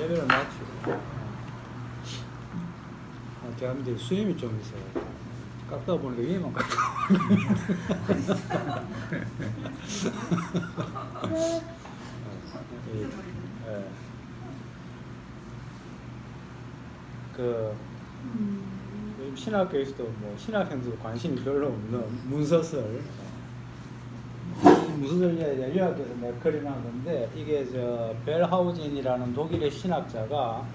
레벨을 낮추고 제가 이제 수염이 좀 있어요. 깎다 보니까 위에만 깎다 그 신학교에서도 뭐 신학생들 관심이 별로 없는 문서설 문서설 유학에서 내가 그려놓은 건데 이게 저 벨하우젠이라는 독일의 신학자가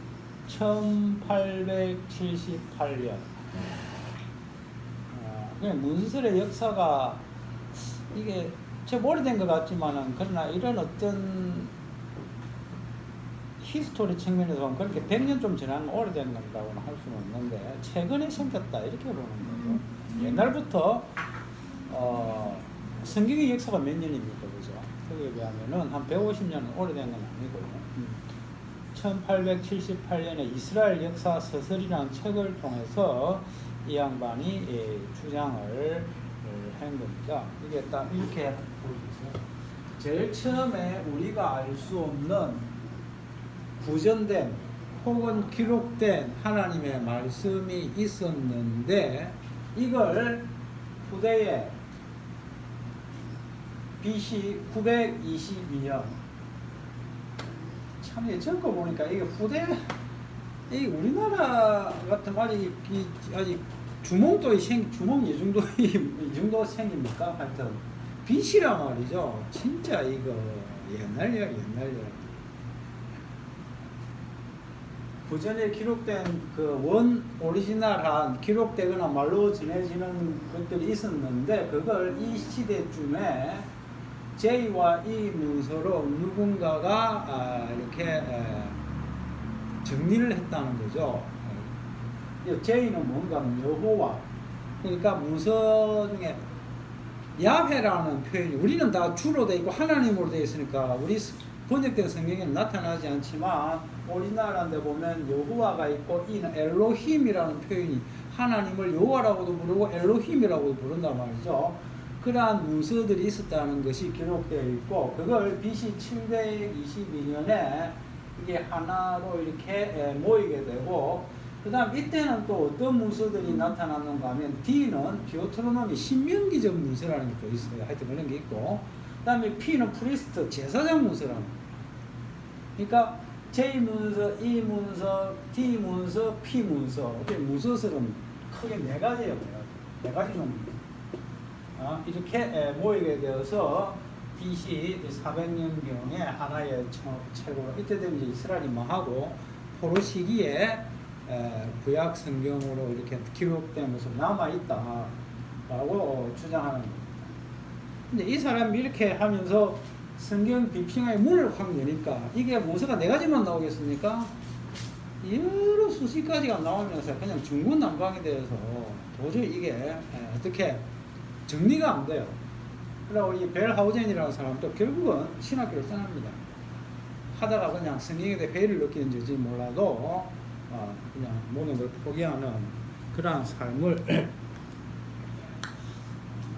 1878년 그냥 문서설의 역사가 이게 좀 오래된 것 같지만은 그러나 이런 어떤 히스토리 측면에서 보면 그렇게 100년 좀 지난 오래된 건다고는 할 수는 없는데 최근에 생겼다 이렇게 보는 거죠. 옛날부터 성경의 역사가 몇 년입니까, 그죠? 거기에 비하면은 한 150년 오래된 건 아니고요. 1878년에 이스라엘 역사 서설이라는 책을 통해서 이 양반이 주장을 한 겁니다. 이게 딱 이렇게 보여주세요. 제일 처음에 우리가 알 수 없는 구전된 혹은 기록된 하나님의 말씀이 있었는데 이걸 후대에 BC 922년 참 적어보니까 이게 후대 이 우리나라 같은 아직 주몽도 주몽 이 정도 생깁니까? 하여튼 BC란 말이죠. 진짜 이거 옛날이야. 구전에 기록된 그 원 오리지널한 기록되거나 말로 전해지는 것들이 있었는데 그걸 이 시대쯤에 J와 E 문서로 누군가가 이렇게 정리를 했다는 거죠. J는 뭔가 여호와 그러니까 문서 중에 야훼라는 표현이 우리는 다 주로 돼 있고 하나님으로 돼 있으니까 우리 번역된 성경에는 나타나지 않지만 오리지널한 데 보면 여호와가 있고 이는 엘로힘이라는 표현이 하나님을 여호와라고도 부르고 엘로힘이라고도 부른단 말이죠. 그러한 문서들이 있었다는 것이 기록되어 있고 그걸 BC 722년에 이게 하나로 이렇게 모이게 되고 그 다음 이때는 또 어떤 문서들이 나타났는가 하면 D는 디오트로노미 신명기적 문서라는 게 또 있어요. 하여튼 그런 게 있고 그 다음에 P는 프리스트 제사장 문서라는 거. 그러니까 J 문서, E 문서, D 문서, P 문서. 문서설은 크게 네 가지예요. 네 가지 종류. 이렇게 모이게 되어서 BC 400년경에 하나의 책으로 이때 되면 이제 이스라엘이 망하고 포로 시기에 구약 성경으로 이렇게 기록된 모습 남아 있다라고 주장하는 겁니다. 근데 이 사람이 이렇게 하면서 성경 비평의 문을 확 여니까 이게 문서가 네 가지만 나오겠습니까? 여러 수십 가지가 나오면서 그냥 중구난방이 되어서 도저히 이게 어떻게 정리가 안 돼요. 그리고 이 벨하우젠이라는 사람도 결국은 신학교를 떠납니다. 하다가 그냥 성경에 대해 배를 느끼는지 몰라도 그냥 모든 걸 포기하는 그러한 삶을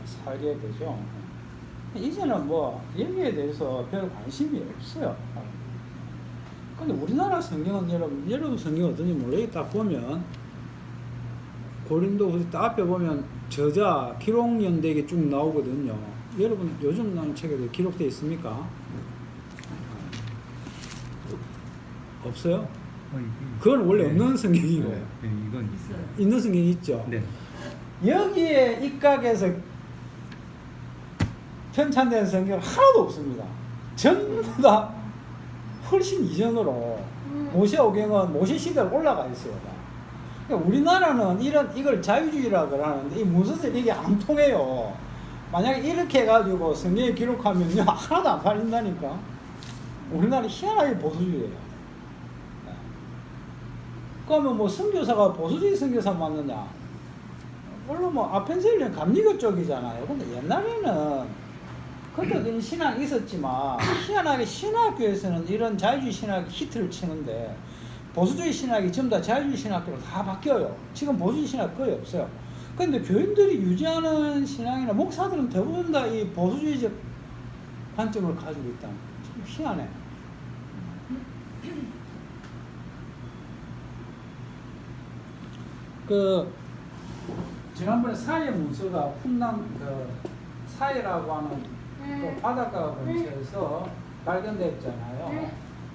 살게 되죠. 이제는 뭐 여기에 대해서 별 관심이 없어요. 근데 우리나라 성경은 여러분 성경 어떤지 모르겠다 보면 고린도후서 앞에 보면 저자 기록연대기 쭉 나오거든요. 여러분 요즘 나오는 책에도 기록되어 있습니까? 없어요? 그건 원래 없는 성경이고 네, 이건 있어요. 있는 성경이 있죠. 네. 여기에 입각해서 편찬된 성경 하나도 없습니다. 전부 다 훨씬 이전으로 모세오경은 모세 시대로 올라가 있어요. 그러니까 우리나라는 이걸 자유주의라고 하는데 이 문서들 이게 안 통해요. 만약에 이렇게 해가지고 성경에 기록하면요 하나도 안 팔린다니까. 우리나라 희한하게 보수주의예요. 그러면 뭐 선교사가 보수주의 선교사 맞느냐? 물론 뭐 아펜셀리는 감리교 쪽이잖아요. 근데 옛날에는 그때도 신학이 있었지만 희한하게 신학교에서는 이런 자유주의 신학이 히트를 치는데 보수주의 신학이 전부 다 자유주의 신학교로 다 바뀌어요. 지금 보수주의 신학 거의 없어요. 근데 교인들이 유지하는 신앙이나 목사들은 대부분 다 이 보수주의적 관점을 가지고 있다. 참 희한해. 그 지난번에 사회 문서가 훈남 그 사회라고 하는 그 바닷가 근처에서 발견됐잖아요.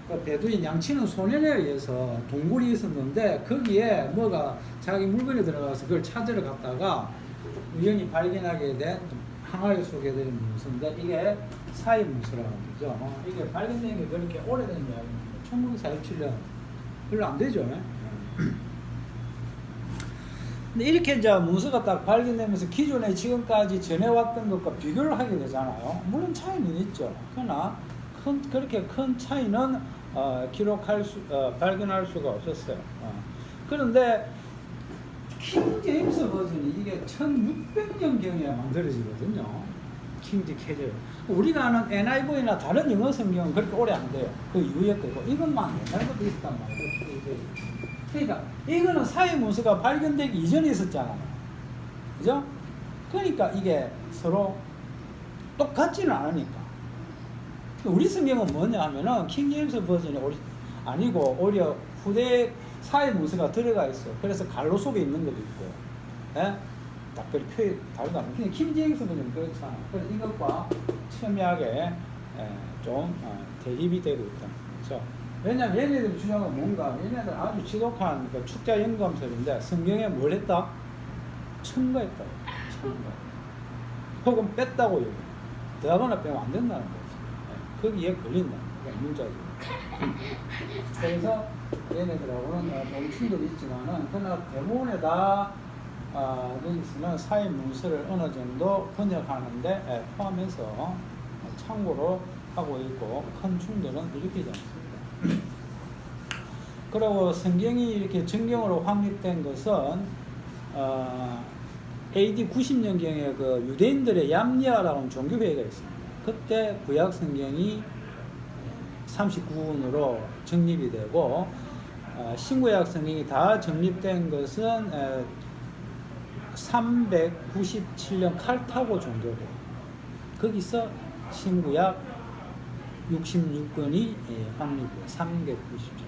그 베두인 양치는 소년에 의해서 동굴이 있었는데 거기에 뭐가 자기 물건이 들어가서 그걸 찾으러 갔다가 우연히 발견하게 된 항아리 속에 들은 문서인데 이게 사회 문서라는 거죠. 이게 발견된 게 그렇게 오래된 이야기입니다. 1947년 별로 안 되죠. 근데 이렇게 이제 문서가 딱 발견되면서 기존에 지금까지 전해왔던 것과 비교를 하게 되잖아요. 물론 차이는 있죠. 그러나 그렇게 큰 차이는 발견할 수가 없었어요. 그런데 킹 제임스 버전이 이게 1600년경에 만들어지거든요. 킹지 캐저. 우리가 아는 NIV나 다른 영어 성경은 그렇게 오래 안 돼요. 그 이후에 거고 이것만 옛날부터 있었단 말이에요. 그러니까 이거는 사회 문서가 발견되기 이전에 있었잖아요. 그죠? 그러니까 이게 서로 똑같지는 않으니까. 우리 성경은 뭐냐 하면은 킹 제임스 버전이 아니고 오히려 후대 사회 문서가 들어가 있어요. 그래서 갈로 속에 있는 것도 있고, 예? 딱별히 표현이 다르다. 근데 킹 제임스 버전은 그렇잖아요. 그래서 이것과 첨예하게 좀 대립이 되고 있다. 그렇죠? 왜냐면 얘네들 주장은 뭔가 얘네들 아주 지독한 그 축자 영감설인데 성경에 뭘 했다? 첨가했다고. 첨가. 혹은 뺐다고 얘기해. 더하거나 빼면 안 된다는 거지. 거기에 걸린다. 그러니까 문자지. 그래서 얘네들하고는 좀 충돌이 있지만은 그러나 대부분에다 여기서는 사회 문서를 어느 정도 번역하는데 포함해서 참고로 하고 있고 큰 충돌은 일으키지 않습니다. 그리고 성경이 이렇게 정경으로 확립된 것은 AD 90년경에 그 유대인들의 얌리아라는 종교회의가 있습니다. 그때 구약 성경이 39권으로 정립이 되고 신구약 성경이 다 정립된 것은 397년 칼타고 종교회 거기서 신구약 66권이 확립돼요.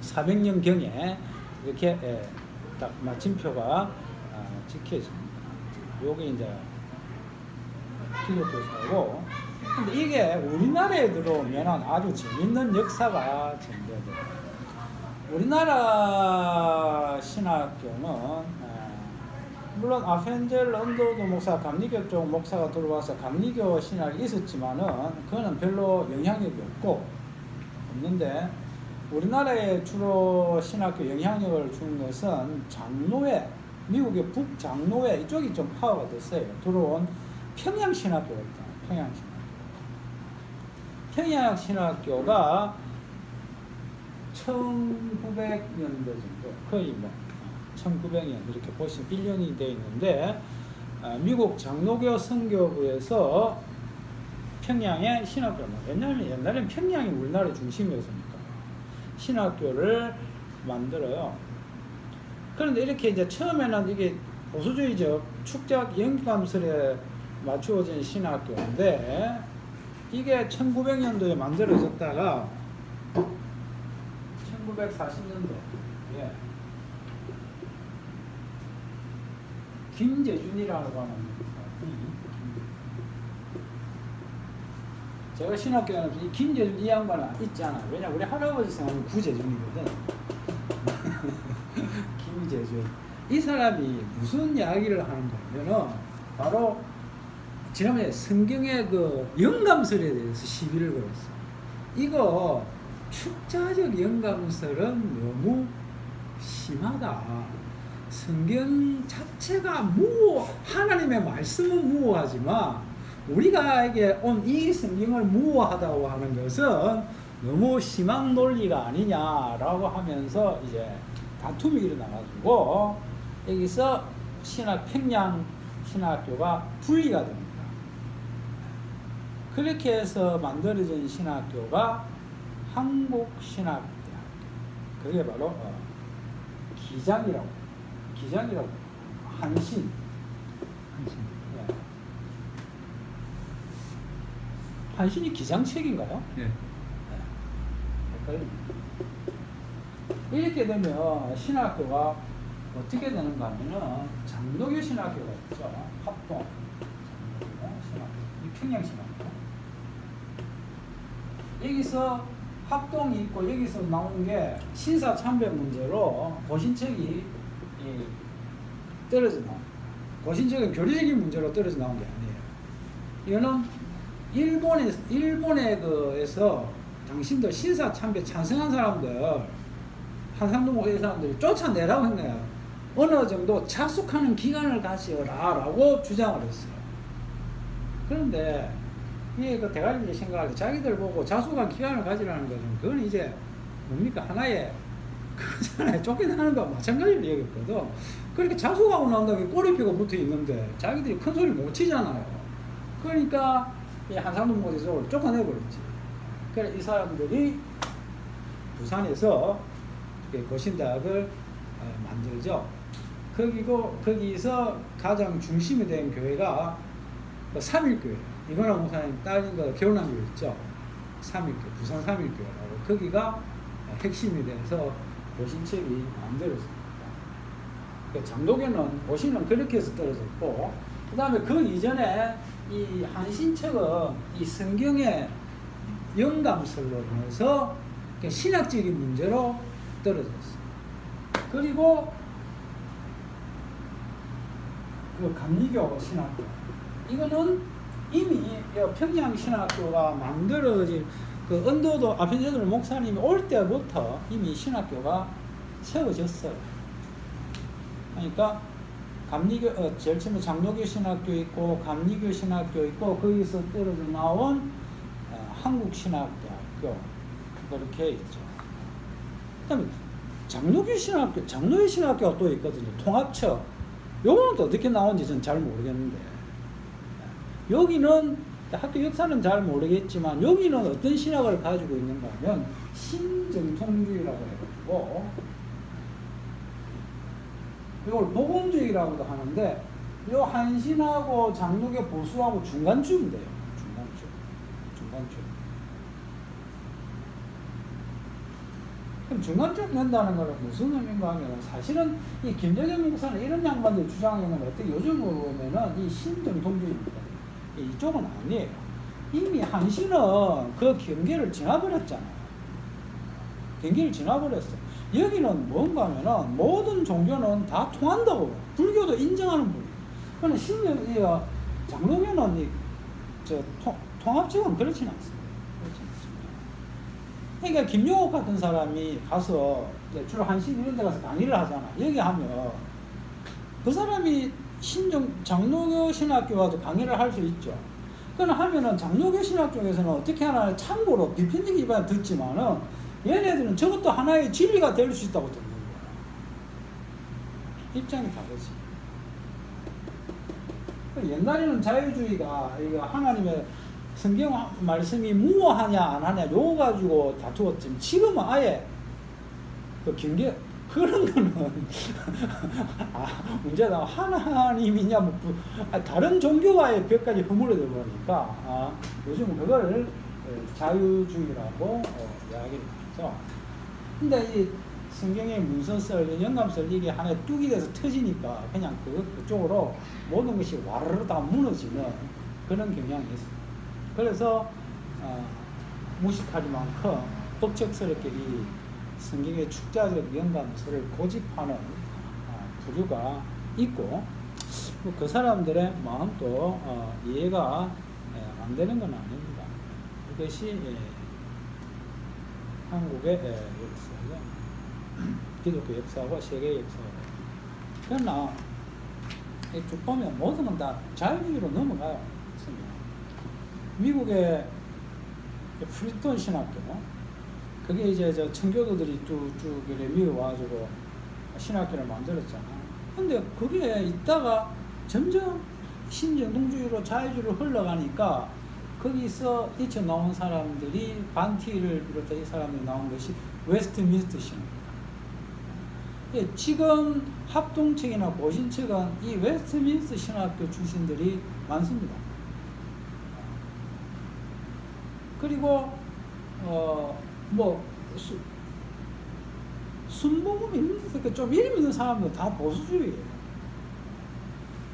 400년경에 이렇게 딱 마침표가 찍혀집니다. 요게 이제 기독교사고, 근데 이게 우리나라에 들어오면 아주 재밌는 역사가 전개돼요. 우리나라 신학교는 물론 아펜젤 언더우드 목사, 감리교 쪽 목사가 들어와서 감리교 신학이 있었지만은 그거는 별로 영향력이 없는데 우리나라에 주로 신학교 영향력을 준 것은 장로회, 미국의 북장로회 이쪽이 좀 파워가 됐어요. 들어온 평양신학교가 있잖아요. 평양신학교가 1900년대 정도, 거의 1900년 이렇게 보시면 1년이 되어 있는데 미국 장로교 선교부에서 평양에 신학교를, 왜냐하면 옛날엔 평양이 우리나라의 중심이었으니까 신학교를 만들어요. 그런데 이렇게 이제 처음에는 이게 보수주의적 축적 영감설에 맞추어진 신학교인데 이게 1900년도에 만들어졌다가 1940년도 김재준이라고 하는 제가 신학교는 이 김재준 이 양반은 있잖아. 왜냐 우리 할아버지 성함은 구재준이거든. 김재준 이 사람이 무슨 이야기를 하는 거냐면은 바로 지난번에 성경의 그 영감설에 대해서 시비를 걸었어. 이거 축자적 영감설은 너무 심하다. 성경 자체가 하나님의 말씀은 무오하지만 우리가 이게 온 이 성경을 무오하다고 하는 것은 너무 심한 논리가 아니냐라고 하면서 이제 다툼이 일어나가지고 여기서 평양 신학교가 분리가 됩니다. 그렇게 해서 만들어진 신학교가 한국신학대학교. 그게 바로 기장이라고 한신. 네. 한신이 기장책인가요? 네. 네. 이렇게 되면 신학교가 어떻게 되는가 하면은 장로교 신학교가 있죠. 합동 장로교 신학교, 이 평양신학교. 여기서 합동이 있고 여기서 나온 게 신사참배 문제로 고신책이 떨어져 나온. 고신책은 교리적인 문제로 떨어져 나온 게 아니에요. 이거는 일본에 그에서 당신들 신사참배 찬성한 사람들, 한상동 이 사람들이 쫓아내라고 한 거예요. 어느 정도 자숙하는 기간을 가지라라고 주장을 했어요. 그런데 이게 그 대가리들이 생각할 때 자기들 보고 자숙한 기간을 가지라는 것은 그건 이제 뭡니까 하나의 그거잖아요. 쫓겨나는 거와 마찬가지로 여겼거든. 그렇게 자숙하고 난 다음에 꼬리표가 붙어 있는데 자기들이 큰 소리 못 치잖아요. 그러니까 이 한상동 모태솔을 쫓아내버렸지. 그래 이 사람들이 부산에서 고신대학을 만들죠. 거기서 가장 중심이 된 교회가 삼일교회. 이거나 목사님 딸린 거 겨울남교 있죠. 삼일교회, 부산 삼일교회라고. 거기가 핵심이 돼서 고신책이 만들어집니다. 장로교는 고신은 그렇게 해서 떨어졌고, 그 다음에 그 이전에 이 한신책은 이 성경의 영감설로 인해서 신학적인 문제로 떨어졌어요. 그리고 그 감리교 신학교, 이거는 이미 평양신학교가 만들어진 그 언도도 아펜제들 목사님이 올 때부터 이미 신학교가 세워졌어요. 그러니까 감리교, 제일 처음에 장로교 신학교 있고 감리교 신학교 있고 거기서 떨어져 나온 한국신학대학교 그렇게 있죠. 그다음에 장로교 신학교, 장로교 신학교가 또 있거든요. 통합처. 요거는 또 어떻게 나온지 저는 잘 모르겠는데, 여기는 학교 역사는 잘 모르겠지만 여기는 어떤 신학을 가지고 있는가 하면 신정통주의라고 해가지고 이걸 복음주의라고도 하는데, 요 한신하고 장로교 보수하고 중간쯤 돼요. 중간쯤. 그럼 중간쯤 된다는 것은 무슨 의미인가 하면, 사실은 이 김재정 목사는 이런 양반들 주장하는 건 어떻게 요즘으로 보면은 이 신정통주의입니다. 이쪽은 아니에요. 이미 한신은 그 경계를 지나버렸잖아요. 경계를 지나버렸어. 여기는 뭔가 하면은 모든 종교는 다 통한다고. 불교도 인정하는 분이에요. 그러나 장로교는 통합적은 그렇진 않습니다. 그러니까 김용옥 같은 사람이 가서 주로 한신 이런 데 가서 강의를 하잖아. 여기 하면 그 사람이 장로교 신학교와도 강의를 할 수 있죠. 그건 하면은 장로교 신학 쪽에서는 어떻게 하나 참고로 비판적 입안 듣지만은 얘네들은 저것도 하나의 진리가 될 수 있다고 듣는 거야. 입장이 다르지. 옛날에는 자유주의가 이거 하나님의 성경 말씀이 무효하냐 안 하냐 요거 가지고 다투었지만 지금은 아예 그 경계 그런 거는 문제다. 하나님이냐 다른 종교와의 벽까지 허물어져 버리니까 요즘은 그걸 자유주의라고 이야기를 하죠. 근데 이 성경의 문서설, 영감설 이게 하나의 뚝이 돼서 터지니까 그냥 그쪽으로 모든 것이 와르르 다 무너지는 그런 경향이 있습니다. 그래서 무식하지만큼 법적스럽게 이 성경의 축자적 영감설을 고집하는 부류가 있고, 그 사람들의 마음도 이해가 안 되는 건 아닙니다. 이것이 한국의 역사죠. 기독교 역사고 세계 역사고. 그러나 쭉 보면 모든 건 다 자유주의로 넘어가요. 미국의 프리스톤 신학교, 그게 이제 청교도들이 쭉 미국 와가지고 신학교를 만들었잖아. 근데 그게 있다가 점점 신정통주의로 자유주의로 흘러가니까 거기서 뛰쳐나온 사람들이 반티를 비롯해 이 사람들이 나온 것이 웨스트민스터 신학교다. 지금 합동책이나 고신책은 이 웨스트민스터 신학교 출신들이 많습니다. 그리고 순복음 이런 데서 좀 이름 있는 사람들은 다 보수주의예요.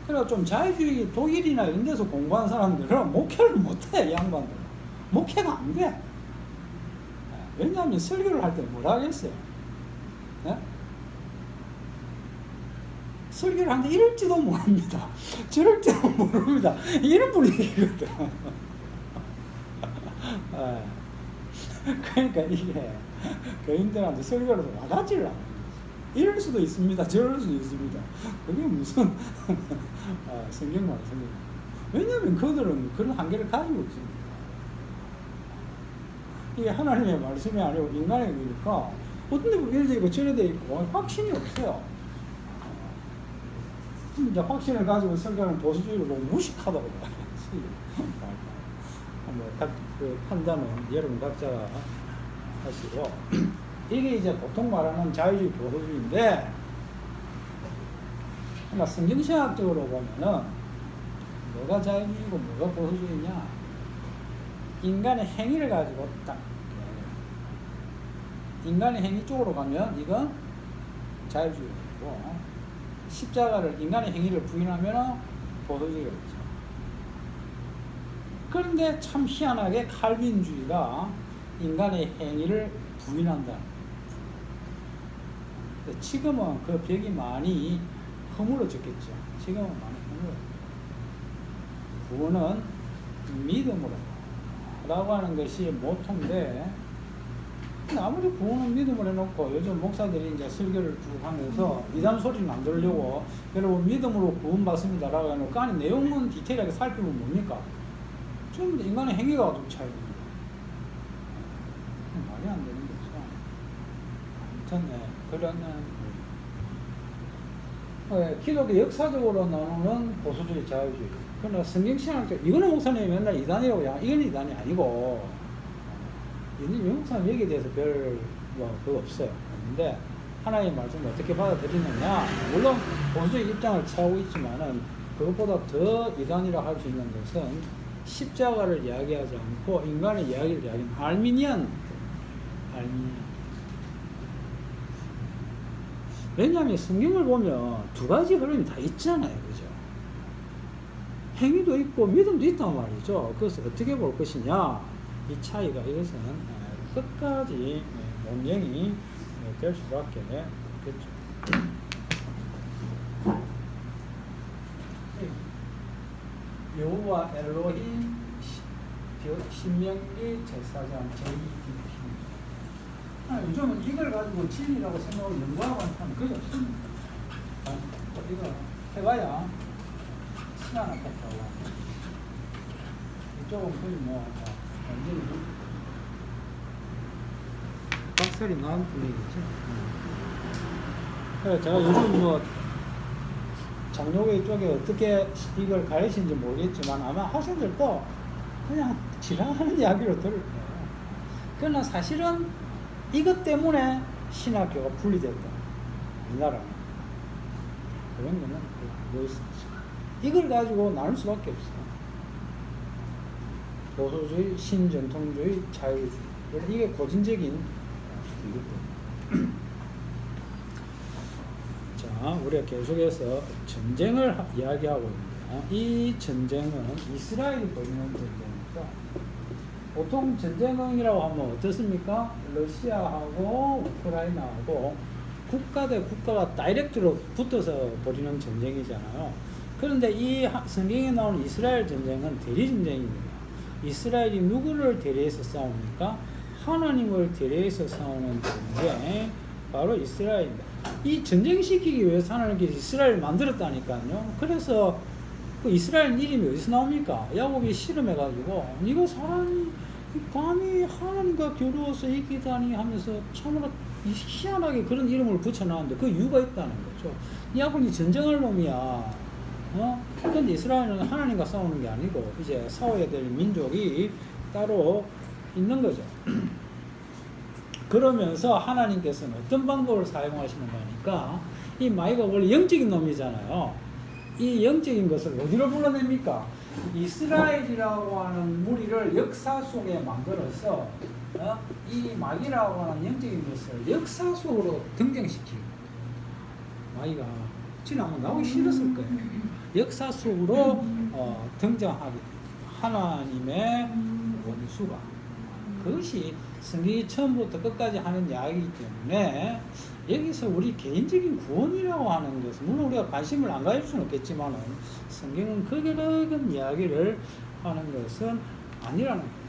그래서 좀 자유주의 독일이나 이런 데서 공부한 사람들은 목회를 못해, 이 양반들은. 목회가 안 돼. 왜냐하면 설교를 할 때 뭐라 하겠어요? 네? 설교를 하는데 이럴지도 모릅니다. 저럴지도 모릅니다. 이런 분위기거든. 그러니까 이게 교인들한테 설교를 와닿지를 않아요. 이럴 수도 있습니다. 저럴 수도 있습니다. 그게 무슨 성경 말씀입니다. 왜냐하면 그들은 그런 한계를 가지고 있습니다. 이게 하나님의 말씀이 아니고 인간의 일이니까 어떤 데 보면 이래 돼 있고 저래 돼 있고 확신이 없어요. 이제 확신을 가지고 설교하는 보수주의를 너무 무식하다고 그 판단은 여러분 각자가 하시고 이게 이제 보통 말하는 자유주의 보수주의인데 그러니까 성경신학적으로 보면은 뭐가 자유주의고 뭐가 보수주의냐 인간의 행위를 가지고 딱 인간의 행위 쪽으로 가면 이건 자유주의고 십자가를 인간의 행위를 부인하면 보수주의겠죠. 그런데 참 희한하게 칼빈주의가 인간의 행위를 부인한다. 지금은 그 벽이 많이 허물어졌겠죠. 지금은 많이 허물어졌죠. 구원은 믿음으로 라고 하는 것이 모토인데 아무리 구원은 믿음을 해놓고 요즘 목사들이 이제 설교를 쭉 하면서 이단 소리는 안 들으려고 여러분 믿음으로 구원받습니다 라고 해놓고 아니 내용은 디테일하게 살피면 뭡니까? 좀 인간의 행위가 좀 차이입니다. 말이 안 되는 거죠. 아무튼 그런 기독교 역사적으로 나누는 보수주의 자유주의. 그러나 성경신학적 이거는 목사님이 맨날 이단이라고 이건 이단이 아니고 목사님 여기에 대해서 별 그거 없어요. 근데 하나님의 말씀을 어떻게 받아들이느냐 물론 보수주의 입장을 취하고 있지만은 그것보다 더 이단이라 할 수 있는 것은 십자가를 이야기하지 않고 인간의 이야기를 이야기하는 알미니안. 왜냐하면 성경을 보면 두 가지 흐름이 다 있잖아요. 그죠? 행위도 있고 믿음도 있단 말이죠. 그래서 어떻게 볼 것이냐 이 차이가 이것은 끝까지 논쟁이 될 수밖에 없겠죠. 여호와 엘로힘 신명기 제사장 제2기입니다. 요즘은 이걸 가지고 진리라고 생각하고 연구하고 하면 그게 없습니다. 이거 해봐야 시간 아깝다고. 이쪽은 거의 완전히 박살이 나는 분위기죠. 그래서 제가 요즘 장로교 쪽에 어떻게 이걸 가르치는지 모르겠지만 아마 학생들도 그냥 지랄하는 이야기로 들을 거예요. 그러나 사실은 이것 때문에 신학교가 분리됐다. 우리나라는. 그런 거는 뭐였습니까? 이걸 가지고 나눌 수밖에 없어요. 보수주의, 신전통주의, 자유주의. 이게 고진적인 이것들. 자, 우리가 계속해서 전쟁을 이야기하고 있는데 이 전쟁은 이스라엘이 벌이는 전쟁이니까 보통 전쟁이라고 하면 어떻습니까? 러시아하고 우크라이나하고 국가 대 국가가 다이렉트로 붙어서 벌이는 전쟁이잖아요. 그런데 이 성경에 나오는 이스라엘 전쟁은 대리 전쟁입니다. 이스라엘이 누구를 대리해서 싸웁니까? 하나님을 대리해서 싸우는 전쟁, 바로 이스라엘입니다. 이 전쟁시키기 위해서 하나님께서 이스라엘을 만들었다니까요. 그래서 그 이스라엘 이름이 어디서 나옵니까? 야곱이 실험해가지고 이거 사람이 감히 하나님과 겨루어서 이기다니 하면서 참으로 희한하게 그런 이름을 붙여놨는데 그 이유가 있다는 거죠. 야곱이 전쟁할 놈이야. 그런데 이스라엘은 하나님과 싸우는 게 아니고 이제 싸워야 될 민족이 따로 있는 거죠. 그러면서 하나님께서는 어떤 방법을 사용하시는 거니까 이 마이가 원래 영적인 놈이잖아요. 이 영적인 것을 어디로 불러냅니까? 이스라엘이라고 하는 무리를 역사 속에 만들어서 이 마귀라고 하는 영적인 것을 역사 속으로 등장시키고, 마귀가 지나면 나오기 싫었을 거예요. 역사 속으로 등장하게 됩니다. 하나님의 원수가. 그것이 성경이 처음부터 끝까지 하는 이야기이기 때문에 여기서 우리 개인적인 구원이라고 하는 것은, 물론 우리가 관심을 안 가질 수는 없겠지만 성경은 그런 이야기를 하는 것은 아니라는 거예요.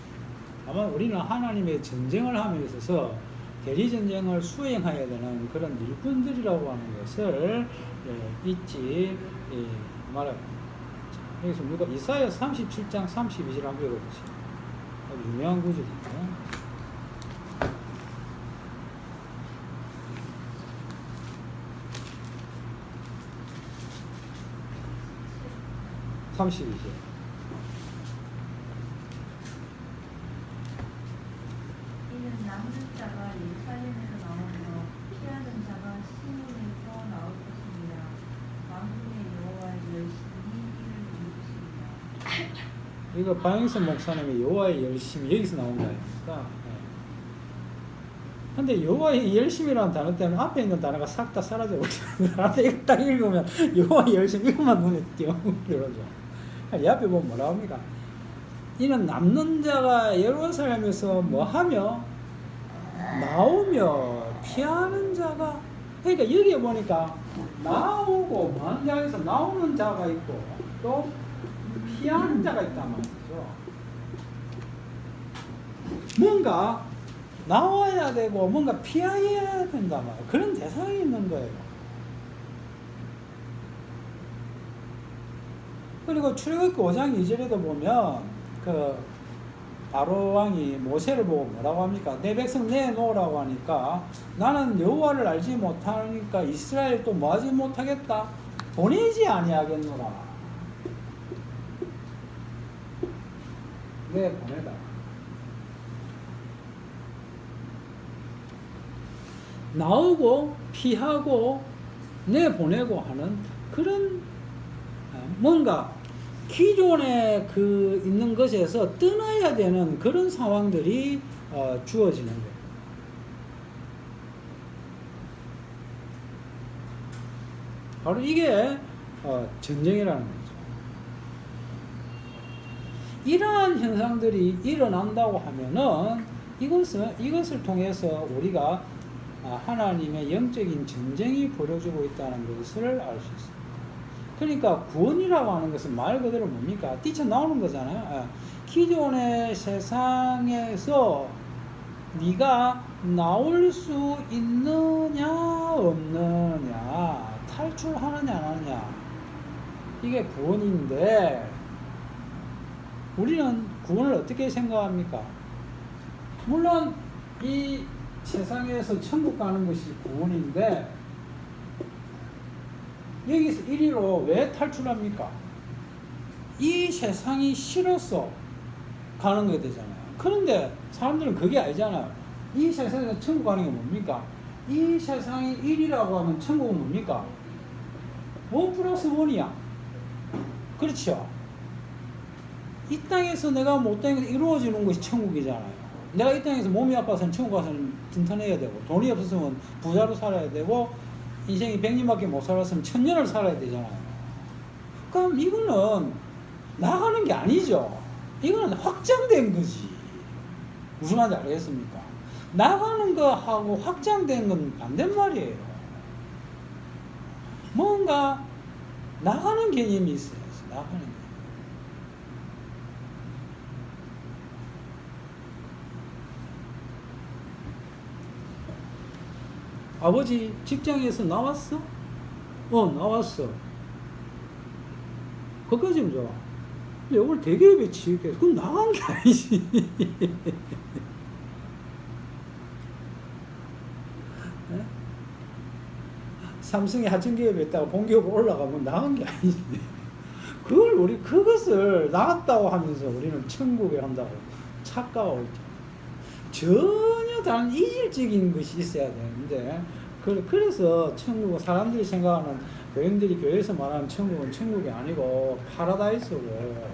아마 우리는 하나님의 전쟁을 함에 있어서 대리전쟁을 수행해야 되는 그런 일꾼들이라고 하는 것을 잊지 말아요. 여기서 누가 이사야 37장 32절 한번 읽어보세요. 아주 유명한 구절입니다. 32절. 이는 남는 자가 예루살렘에서 나오며 피하는 자가 시온에서 나올 것입니다. 만군의 여호와의 열심히 이를 이루시리라. 이거 방영선 목사님의 여호와의 열심이 여기서 나온 거예요. 근데 여호와의 열심이라는 단어 때문에 앞에 있는 단어가 싹 다 사라져 버려요. 앞에 이거 딱 읽으면 여호와의 열심 이것만 눈에 띄어 그러죠. 이 앞에 보면 뭐라 합니까? 이는 남는 자가 예루살렘에서 뭐하며 나오며 피하는 자가, 그러니까 여기에 보니까 나오고 뭐하는 자에서 나오는 자가 있고 또 피하는 자가 있단 말이죠. 뭔가 나와야 되고 뭔가 피해야 된단 말이에요. 그런 대상이 있는 거예요. 그리고 출애굽기 5장 2절에도 보면 그 바로 왕이 모세를 보고 뭐라고 합니까? 내 백성 내놓으라고 하니까 나는 여호와를 알지 못하니까 이스라엘 또 뭐하지 못하겠다? 보내지 아니하겠노라. 내 보내다. 나오고 피하고 내보내고 하는 그런 뭔가 기존에 그 있는 것에서 떠나야 되는 그런 상황들이 주어지는 거예요. 바로 이게 전쟁이라는 거죠. 이러한 현상들이 일어난다고 하면은 이것을 통해서 우리가 하나님의 영적인 전쟁이 벌어지고 있다는 것을 알 수 있습니다. 그러니까 구원이라고 하는 것은 말 그대로 뭡니까? 뛰쳐나오는 거잖아요. 기존의 세상에서 네가 나올 수 있느냐 없느냐, 탈출하느냐 안 하느냐, 이게 구원인데 우리는 구원을 어떻게 생각합니까? 물론 이 세상에서 천국 가는 것이 구원인데 여기서 이리로 왜 탈출합니까? 이 세상이 싫어서 가는 게 되잖아요. 그런데 사람들은 그게 아니잖아요. 이 세상에서 천국 가는 게 뭡니까? 이 세상이 1이라고 하면 천국은 뭡니까? 1 플러스 1이야. 그렇죠? 이 땅에서 내가 못된 게 이루어지는 것이 천국이잖아요. 내가 이 땅에서 몸이 아파서는 천국 가서는 든든해야 되고, 돈이 없었으면 부자로 살아야 되고, 인생이 100년밖에 못 살았으면 1000년을 살아야 되잖아요. 그럼 이거는 나가는 게 아니죠. 이거는 확장된 거지. 무슨 말인지 알겠습니까? 나가는 거하고 확장된 건 반대말이에요. 뭔가 나가는 개념이 있어야지. 나가는 게. 아버지 직장에서 나왔어? 나왔어. 거기까지는 좋아. 근데 이걸 대기업에 취직해서 그럼 나간 게 아니지. 삼성이 하청기업에 있다가 본기업으로 올라가면 나간 게 아니지. 그것을 나갔다고 하면서 우리는 천국에 한다고 착각하고 있죠. 전혀 다른 이질적인 것이 있어야 되는데, 그래서 천국은 사람들이 생각하는, 교인들이 교회에서 말하는 천국은 천국이 아니고 파라다이스고